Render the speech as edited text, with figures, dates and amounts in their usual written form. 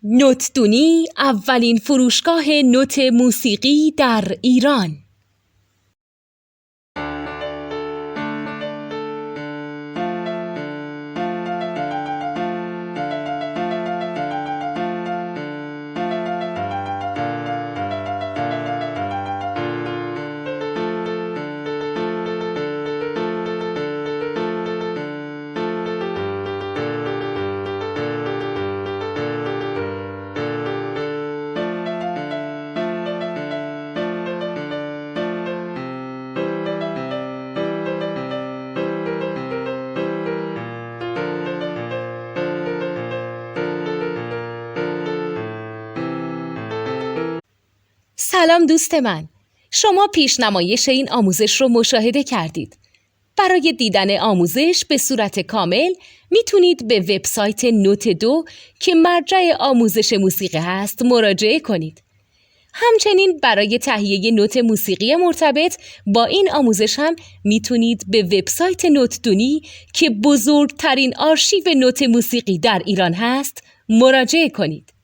نوتدونی اولین فروشگاه نوت موسیقی در ایران. سلام دوست من، شما پیشنمایش این آموزش رو مشاهده کردید. برای دیدن آموزش به صورت کامل میتونید به وبسایت نوت2 که مرجع آموزش موسیقی هست مراجعه کنید. همچنین برای تهیه نوت موسیقی مرتبط با این آموزش هم میتونید به وبسایت نوتدونی که بزرگترین آرشیو نوت موسیقی در ایران هست مراجعه کنید.